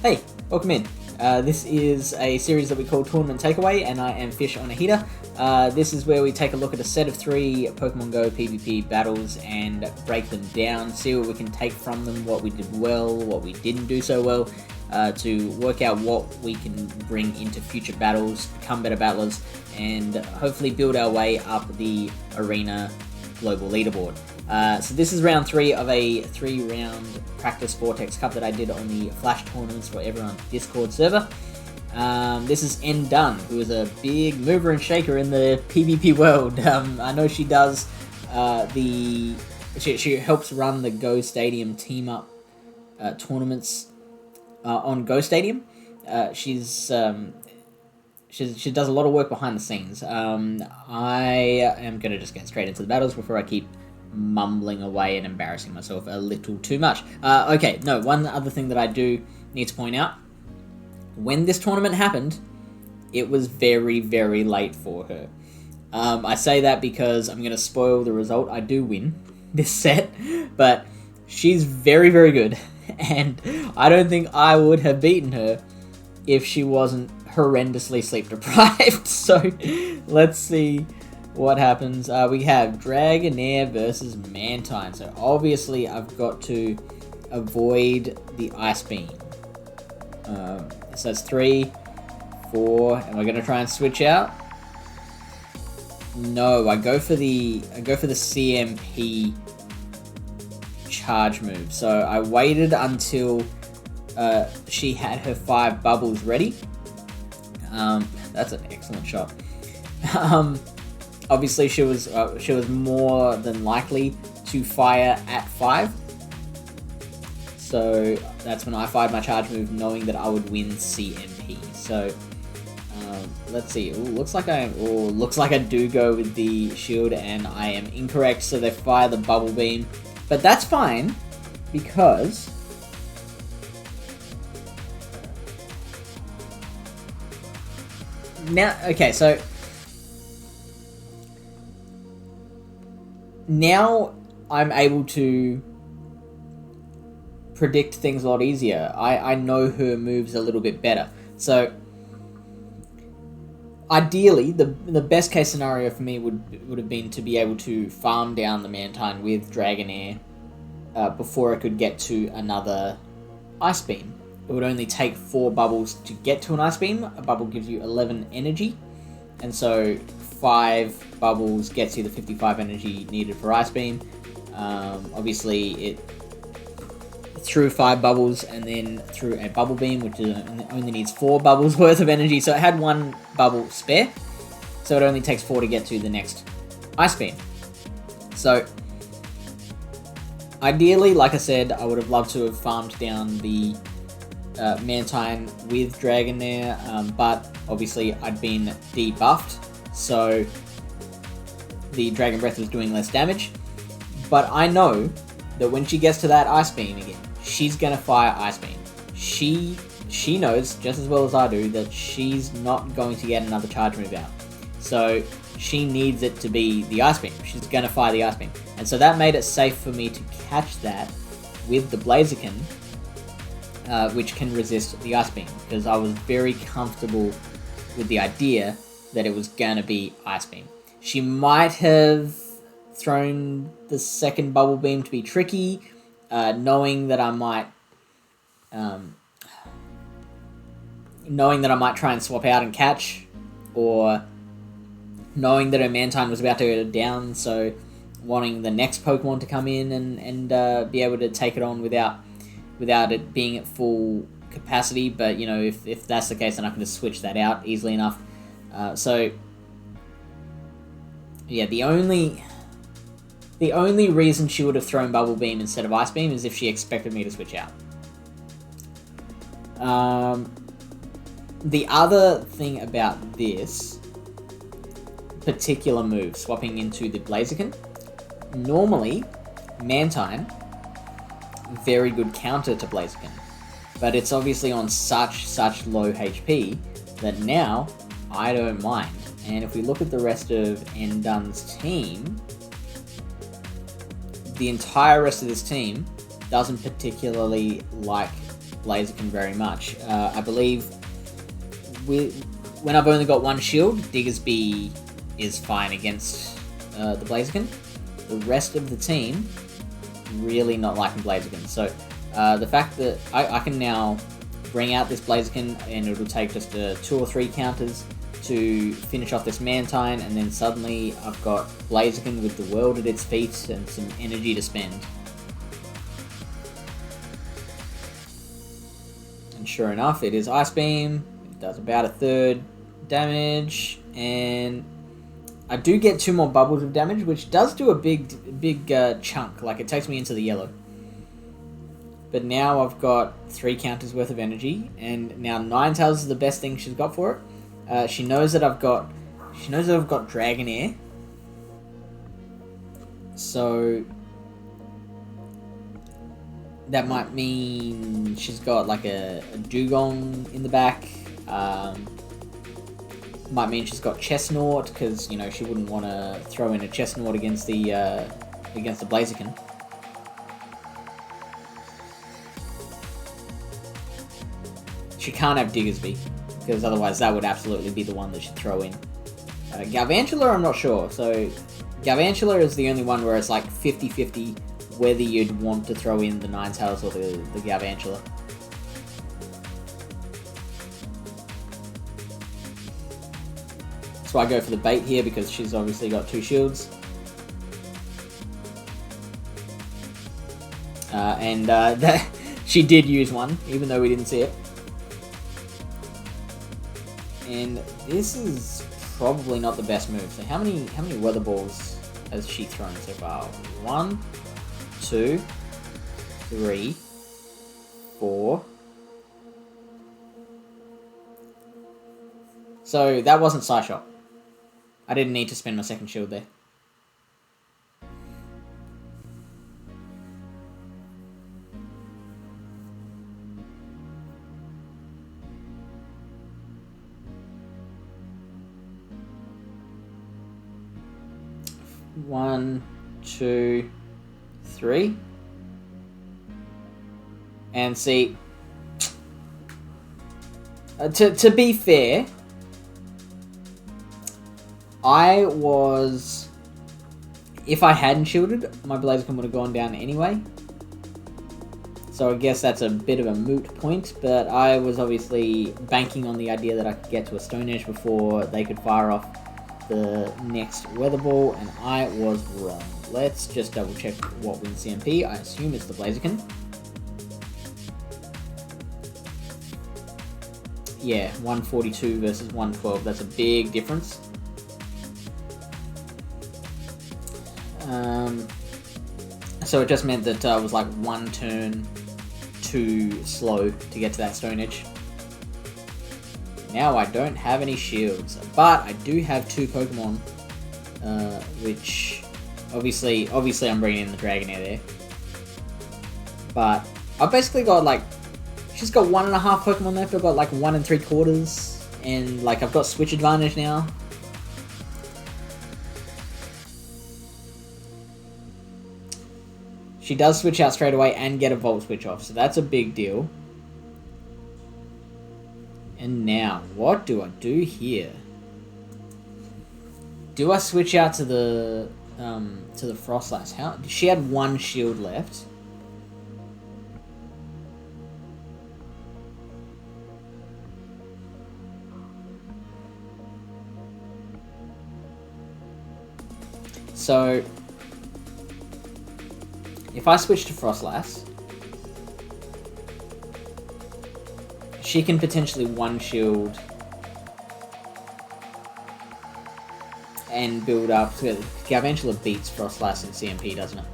Hey, welcome in. This is a series that we call Tournament Takeaway, and I am FishOnAHeater. This is where we take a look at a set of 3 Pokemon Go PvP battles and break them down, see what we can take from them, what we did well, what we didn't do so well, to work out what we can bring into future battles, become better battlers, and hopefully build our way up the arena global leaderboard. So this is round 3 of a 3-round practice Vortex Cup that I did on the Flash tournaments for everyone's Discord server. This is N Dunn, who is a big mover and shaker in the PvP world. I know she does she helps run the Go Stadium team up tournaments on Go Stadium. She does a lot of work behind the scenes. I am going to just get straight into the battles before I keep mumbling away and embarrassing myself a little too much. One other thing that I do need to point out. When this tournament happened, it was very, very late for her. I say that because I'm going to spoil the result. I do win this set, but she's very, very good, and I don't think I would have beaten her if she wasn't horrendously sleep deprived. So let's see what happens. We have Dragonair versus Mantine. So obviously I've got to avoid the Ice Beam. So that's 3, 4, and we're gonna try and switch out. No, I go for the CMP charge move. So I waited until she had her 5 bubbles ready. That's an excellent shot. Obviously, she was more than likely to fire at 5. So that's when I fired my charge move, knowing that I would win CMP. So let's see. Looks like I do go with the shield, and I am incorrect. So they fire the bubble beam, but that's fine because now. Okay, so now I'm able to predict things a lot easier. I know her moves a little bit better. So ideally, the best case scenario for me would have been to be able to farm down the Mantine with Dragonair before I could get to another Ice Beam. It would only take 4 bubbles to get to an Ice Beam. A bubble gives you 11 energy, and so 5 bubbles gets you the 55 energy needed for Ice Beam. Obviously, it threw 5 bubbles and then threw a Bubble Beam, which only needs 4 bubbles worth of energy. So it had 1 bubble spare, so it only takes 4 to get to the next Ice Beam. So ideally, like I said, I would have loved to have farmed down the Mantine with Dragonair, but obviously I'd been debuffed, so the Dragon Breath was doing less damage. But I know that when she gets to that Ice Beam again, she's gonna fire Ice Beam. She knows just as well as I do that she's not going to get another charge move out. So she needs it to be the Ice Beam. She's gonna fire the Ice Beam. And so that made it safe for me to catch that with the Blaziken, which can resist the Ice Beam, because I was very comfortable with the idea that it was gonna be Ice Beam. She might have thrown the second Bubble Beam to be tricky, knowing that I might try and swap out and catch, or knowing that her Mantine was about to go down, so wanting the next Pokemon to come in and be able to take it on without it being at full capacity. But you know, if that's the case, then I can just switch that out easily enough. So yeah, the only reason she would have thrown Bubble Beam instead of Ice Beam is if she expected me to switch out. The other thing about this particular move, swapping into the Blaziken, normally Mantine, very good counter to Blaziken, but it's obviously on such low HP that now I don't mind. And if we look at the rest of N Dunn's team, the entire rest of this team doesn't particularly like Blaziken very much. I believe when I've only got one shield, Diggersby is fine against the Blaziken. The rest of the team really not liking Blaziken. So the fact that I can now bring out this Blaziken and it'll take just 2 or 3 counters to finish off this Mantine, and then suddenly I've got Blaziken with the world at its feet and some energy to spend. And sure enough, it is Ice Beam. It does about 1/3 damage, and I do get 2 more bubbles of damage, which does do a big chunk. Like, it takes me into the yellow. But now I've got 3 counters worth of energy, and now Ninetales is the best thing she's got for it. She knows that I've got Dragonair, so that might mean she's got like a Dugong in the back. Might mean she's got Chestnut, because you know she wouldn't want to throw in a Chestnut against the Blaziken. She can't have Diggersby, because otherwise that would absolutely be the one that she'd throw in. Galvantula, I'm not sure. So Galvantula is the only one where it's like 50-50 whether you'd want to throw in the Ninetales or the Galvantula. So I go for the bait here because she's obviously got 2 shields. That she did use one, even though we didn't see it. And this is probably not the best move. So how many weather balls has she thrown so far? 1, 2, 3, 4. So that wasn't Psyshock. I didn't need to spend my second shield there. One, 2, 3. And see, to be fair, if I hadn't shielded, my Blaziken would have gone down anyway. So I guess that's a bit of a moot point, but I was obviously banking on the idea that I could get to a Stone Edge before they could fire off the next Weather Ball, and I was wrong. Let's just double check what wins CMP. I assume it's the Blaziken. Yeah, 142 versus 112. That's a big difference. So it just meant that I was like 1 turn too slow to get to that Stone Edge. Now I don't have any shields, but I do have 2 Pokemon, which obviously I'm bringing in the Dragonair there. But I've basically got like, she's got 1.5 Pokemon left. I've got like 1 3/4, and like I've got switch advantage now. She does switch out straight away and get a Volt Switch off, so that's a big deal. And now, what do I do here? Do I switch out to the Frostlass? How? She had 1 shield left. So if I switch to Frostlass, she can potentially 1 shield and build up. Galvantula beats Frostlass in CMP, doesn't it?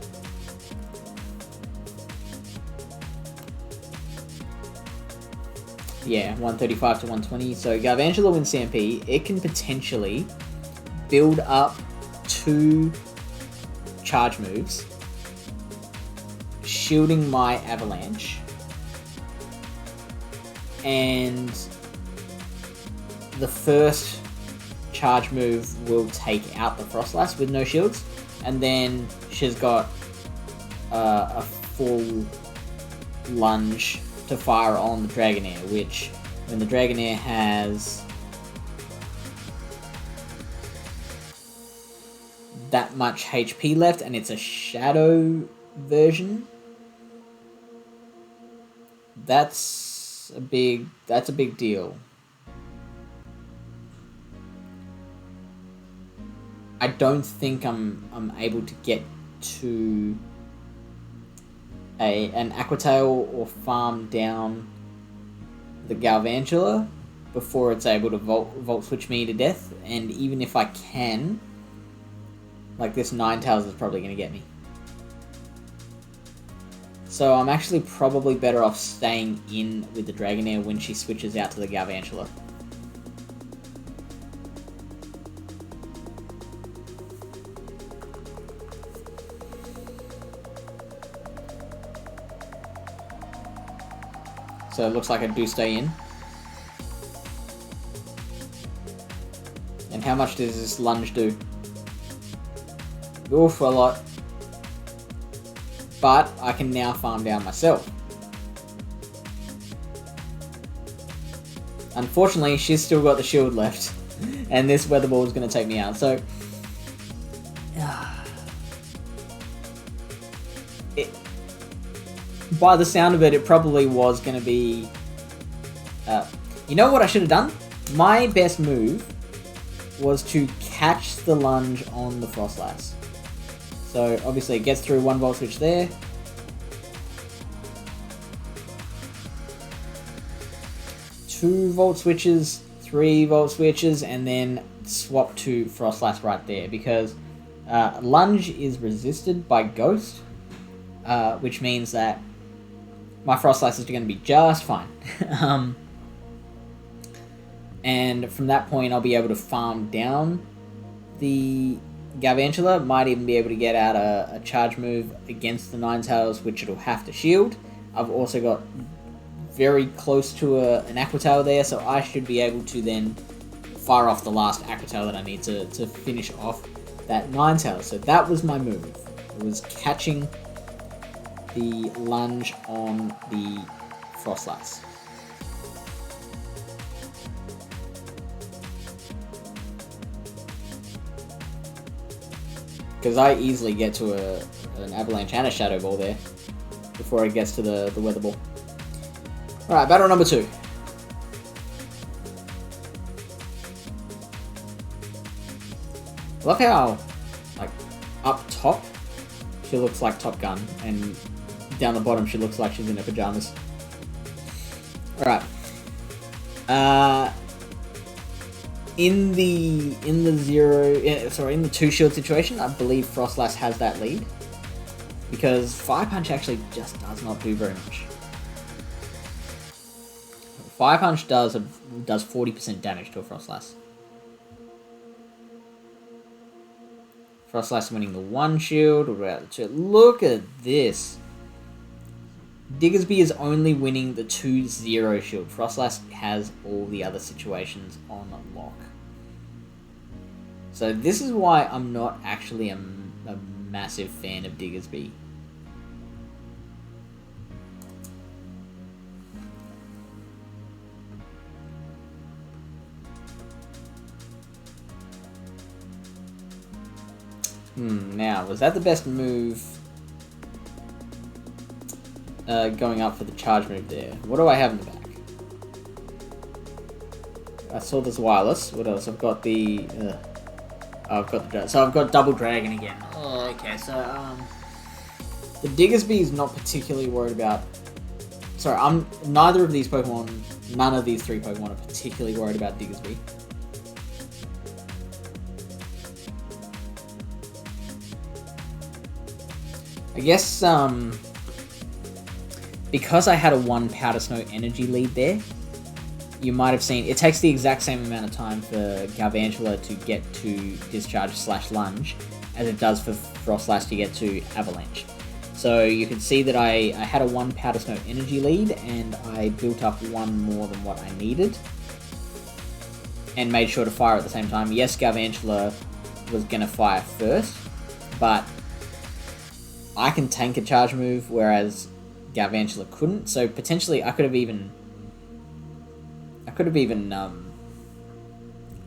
Yeah, 135 to 120. So Galvantula wins CMP. It can potentially build up 2 charge moves, shielding my Avalanche, and the first charge move will take out the Frostlass with no shields, and then she's got a full lunge to fire on the Dragonair, which when the Dragonair has that much HP left and it's a shadow version, that's a big deal. I don't think I'm able to get to an Aquatail or farm down the Galvantula before it's able to Volt Switch me to death, and even if I can, like, this Ninetales is probably going to get me. So I'm actually probably better off staying in with the Dragonair when she switches out to the Galvantula. So it looks like I do stay in. And how much does this lunge do? Oof, a lot. But I can now farm down myself. Unfortunately, she's still got the shield left. And this Weather Ball is going to take me out. So by the sound of it, it probably was going to be... you know what I should have done? My best move was to catch the lunge on the Frostlass. So obviously it gets through 1 Volt Switch there. Two Volt Switches, 3 Volt Switches, and then swap to Frostlass right there, because lunge is resisted by Ghost, which means that my Frostlass is going to be just fine. And from that point, I'll be able to farm down the Galvantula. Might even be able to get out a charge move against the Ninetales, which it'll have to shield. I've also got very close to an Aquatail there, so I should be able to then fire off the last Aquatail that I need to finish off that Ninetales. So that was my move. It was catching the lunge on the Frostlass. Because I easily get to an Avalanche and a Shadow Ball there before it gets to the Weather Ball. Alright, battle number 2. Look how, like, up top she looks like Top Gun, and down the bottom she looks like she's in her pajamas. Alright. In the 2 shield situation, I believe Frostlass has that lead, because Fire Punch actually just does not do very much. Fire Punch does 40% damage to a Frostlass. Frostlass winning the 1 shield, or out the 2. Look at this. Diggersby is only winning the 2-0 shield. Frostlass has all the other situations on lock. So this is why I'm not actually a massive fan of Diggersby. Now, was that the best move? Going up for the charge move there. What do I have in the back? I saw this wireless. What else? I've got the... I've got the... So I've got Double Dragon again. Oh, okay. So, the Diggersby is not particularly worried about... Sorry, neither of these Pokemon... None of these 3 Pokemon are particularly worried about Diggersby. I guess, because I had a 1 Powder Snow energy lead there, you might have seen, it takes the exact same amount of time for Galvantula to get to Discharge/Lunge as it does for Frostlass to get to Avalanche. So you can see that I had a 1 Powder Snow energy lead, and I built up 1 more than what I needed, and made sure to fire at the same time. Yes, Galvantula was going to fire first, but I can tank a charge move, whereas Galvantula couldn't. So potentially I could have even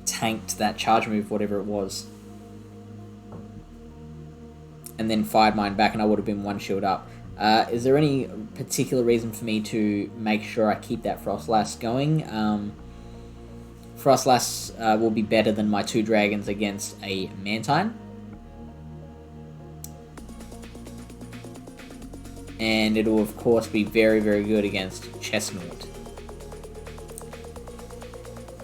tanked that charge move, whatever it was, and then fired mine back, and I would have been one shield up. Is there any particular reason for me to make sure I keep that Frostlass going? Frostlass will be better than my 2 dragons against a Mantine. And it will, of course, be very, very good against Chestnut.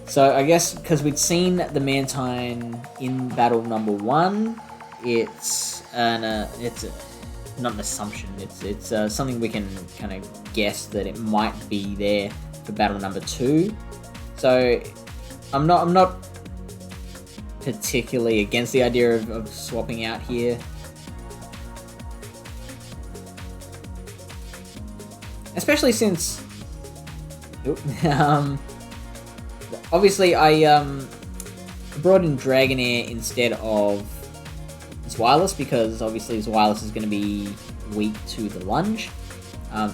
So I guess because we'd seen the Mantine in battle number 1, it's not an assumption. It's something we can kind of guess that it might be there for battle number 2. So I'm not particularly against the idea of swapping out here. Especially since, obviously I brought in Dragonair instead of Zweilous, because obviously Zweilous is going to be weak to the lunge.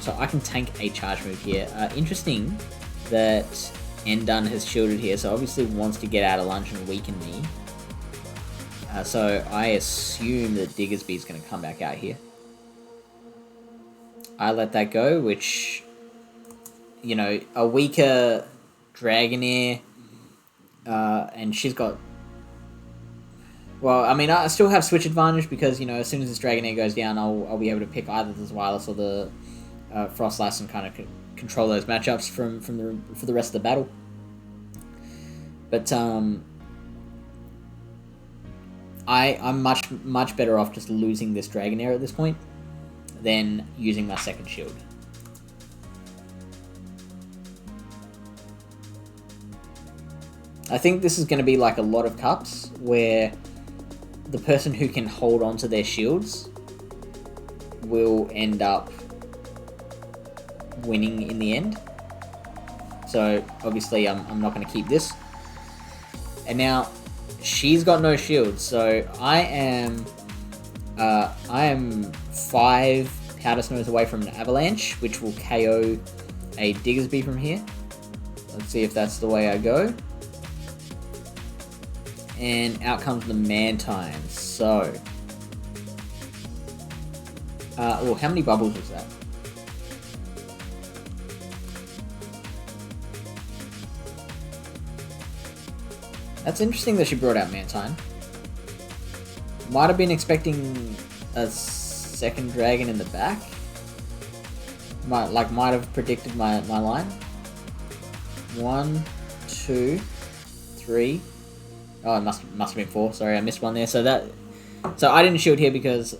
So I can tank a charge move here. Interesting that Endun has shielded here, so obviously wants to get out of lunge and weaken me. So I assume that Diggersby is going to come back out here. I let that go, which, you know, a weaker Dragonair, and she's got... Well, I mean, I still have switch advantage because, you know, as soon as this Dragonair goes down, I'll be able to pick either the Zweilous or the Frostlass and kind of control those matchups for the rest of the battle. But I'm much better off just losing this Dragonair at this point than using my second shield. I think this is going to be like a lot of cups where the person who can hold on to their shields will end up winning in the end. So obviously I'm not going to keep this. And now she's got no shields, so I am 5 Powder Snows away from an Avalanche, which will KO a Diggersby from here. Let's see if that's the way I go. And out comes the Mantine. So, oh, how many bubbles was that? That's interesting that she brought out Mantine. Might have been expecting a second dragon in the back. Might have predicted my line. 1, 2, 3. Oh, it must have been 4. Sorry, I missed one there. So I didn't shield here because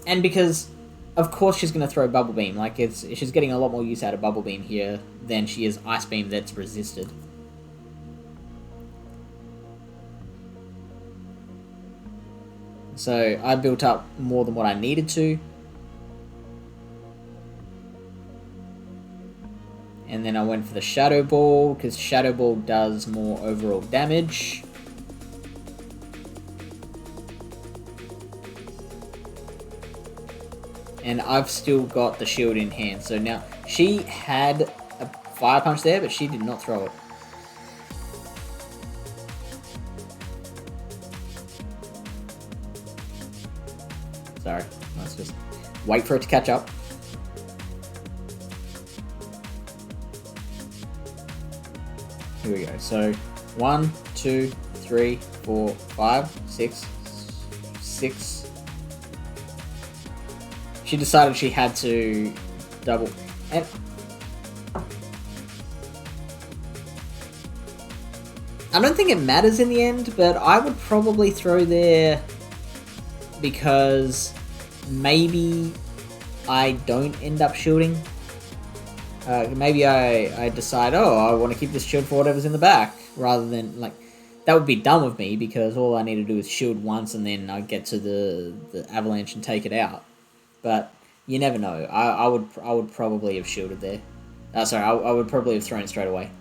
because of course she's gonna throw Bubble Beam. Like she's getting a lot more use out of Bubble Beam here than she is Ice Beam that's resisted. So I built up more than what I needed to. And then I went for the Shadow Ball, because Shadow Ball does more overall damage. And I've still got the shield in hand. So now, she had a Fire Punch there, but she did not throw it. Sorry, let's just wait for it to catch up. Here we go. So 1, 2, 3, 4, 5, 6, 6. She decided she had to double. And I don't think it matters in the end, but I would probably throw there because maybe I don't end up shielding. Maybe I decide, oh, I want to keep this shield for whatever's in the back, rather than, like, that would be dumb of me, because all I need to do is shield once and then I get to the Avalanche and take it out. But you never know. I would probably have shielded there. Sorry, I would probably have thrown straight away.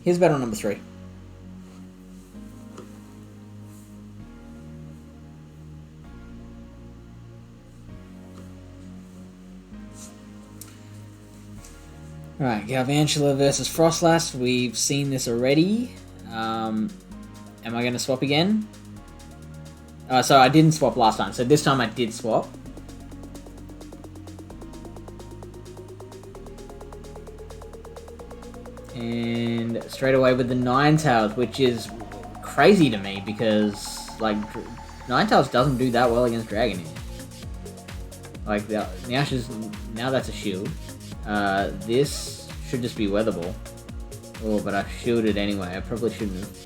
Here's battle number 3. Alright, Galvantula versus Frostlass. We've seen this already. Am I going to swap again? So I didn't swap last time, so this time I did swap. And straight away with the Ninetales, which is crazy to me because, like, Ninetales doesn't do that well against Dragonair. Like, now that's a shield. This should just be weatherball. Oh, but I shielded anyway. I probably shouldn't have.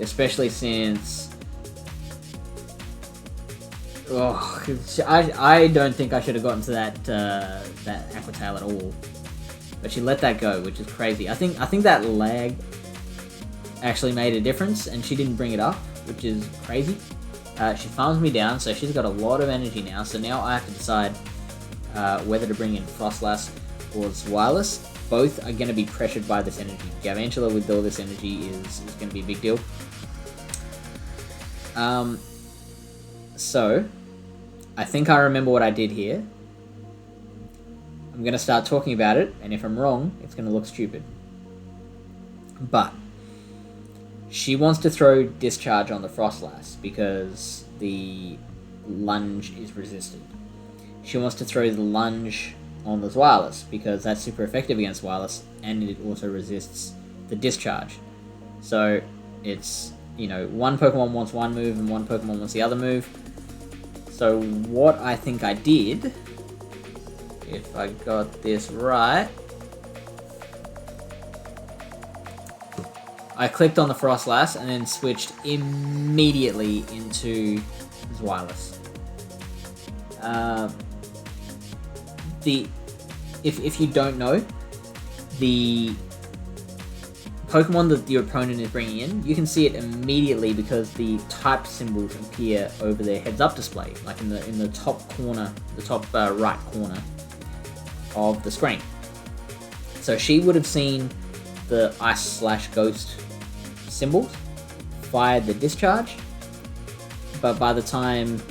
Especially since... Oh, I don't think I should have gotten to that Aqua Tail at all. But she let that go, which is crazy. I think that lag actually made a difference, and she didn't bring it up, which is crazy. She farms me down, so she's got a lot of energy now. So now I have to decide whether to bring in Frostlass or Zweilous. Both are going to be pressured by this energy. Galvantula with all this energy is going to be a big deal. So, I think I remember what I did here. I'm going to start talking about it, and if I'm wrong, it's going to look stupid. But, she wants to throw Discharge on the Frostlass because the lunge is resisted. She wants to throw the lunge on the Zweilous because that's super effective against Zweilous, and it also resists the Discharge. So, it's, you know, one Pokemon wants one move and one Pokemon wants the other move. So what I think I did, if I got this right, I clicked on the Frostlass and then switched immediately into Zweilous. If you don't know, the Pokemon that your opponent is bringing in, you can see it immediately because the type symbols appear over their heads-up display, like in the top corner, the top right corner of the screen. So she would have seen the Ice/Ghost symbols, fired the Discharge, but by the time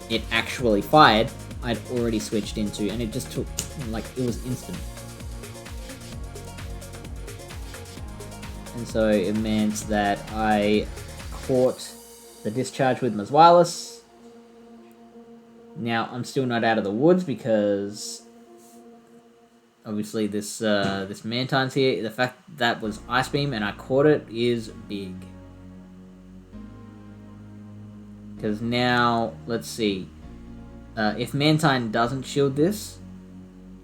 it actually fired, I'd already switched into, and it just took, like, it was instant. And so it meant that I caught the Discharge with my Zweilous. Now, I'm still not out of the woods because obviously this Mantine's here. The fact that was Ice Beam and I caught it is big. Because now, let's see. If Mantine doesn't shield this,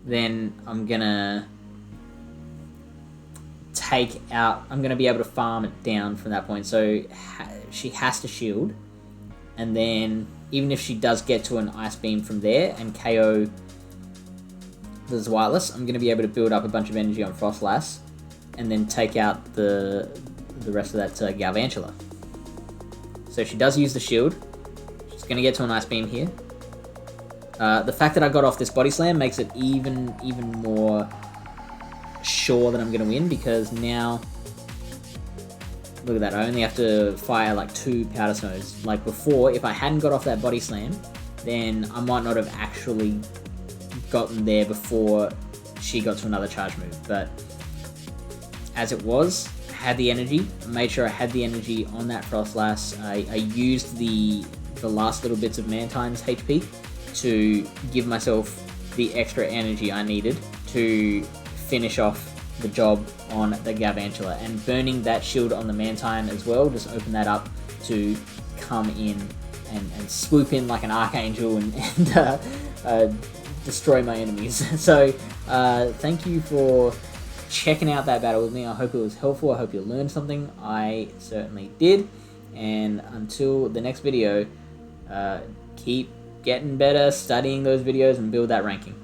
then I'm gonna I'm going to be able to farm it down from that point. So she has to shield, and then even if she does get to an Ice Beam from there and KO the Zweilous, I'm going to be able to build up a bunch of energy on Frostlass and then take out the rest of that Galvantula. So she does use the shield. She's going to get to an Ice Beam here. The fact that I got off this Body Slam makes it even more sure that I'm going to win, because now, look at that, I only have to fire like 2 Powder Snows. Like before, if I hadn't got off that Body Slam, then I might not have actually gotten there before she got to another charge move. But as it was, I had the energy. I made sure I had the energy on that Frostlass. I used the last little bits of Mantine's HP to give myself the extra energy I needed to finish off the job on the Galvantula, and burning that shield on the Mantine as well just opened that up to come in and swoop in like an Archangel and destroy my enemies. So thank you for checking out that battle with me. I hope it was helpful. I hope you learned something. I certainly did. And until the next video, keep getting better, studying those videos, and build that ranking.